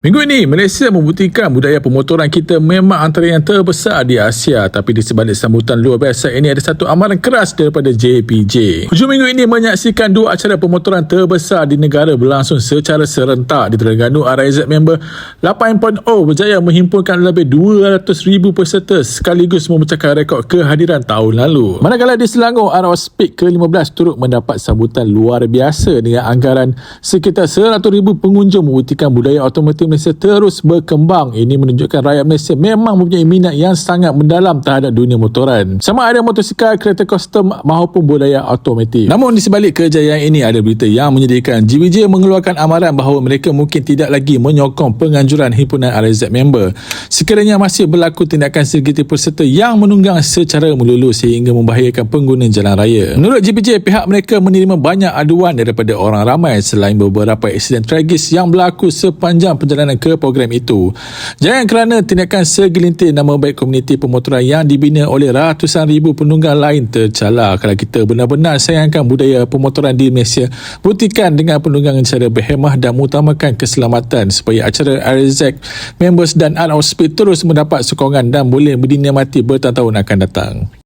Minggu ini, Malaysia membuktikan budaya pemotoran kita memang antara yang terbesar di Asia. Tapi di sebalik sambutan luar biasa ini, ada satu amaran keras daripada JPJ. Hujung minggu ini menyaksikan dua acara pemotoran terbesar di negara berlangsung secara serentak. Di Terengganu, RIZ member 8.0 berjaya menghimpunkan lebih 200,000 peserta sekaligus memecahkan rekod kehadiran tahun lalu. Manakala di Selangor, ROSPIC ke-15 turut mendapat sambutan luar biasa dengan anggaran sekitar 100,000 pengunjung, membuktikan budaya automotif Malaysia terus berkembang. Ini menunjukkan rakyat Malaysia memang mempunyai minat yang sangat mendalam terhadap dunia motoran, sama ada motosikal, kereta custom maupun budaya automotif. Namun di sebalik kejayaan ini, ada berita yang menyedihkan. JPJ mengeluarkan amaran bahawa mereka mungkin tidak lagi menyokong penganjuran himpunan RIZ member sekiranya masih berlaku tindakan segitiga peserta yang menunggang secara melulu sehingga membahayakan pengguna jalan raya. Menurut JPJ, pihak mereka menerima banyak aduan daripada orang ramai selain beberapa insiden tragis yang berlaku sepanjang perjalanan ke program itu. Jangan kerana tindakan segelintir nama baik komuniti pemotoran yang dibina oleh ratusan ribu penunggang lain tercalar. Kalau kita benar-benar sayangkan budaya pemotoran di Malaysia, buktikan dengan penunggangan secara berhemah dan mengutamakan keselamatan supaya acara RIZ members dan ROSPIC terus mendapat sokongan dan boleh dinikmati bertahun-tahun akan datang.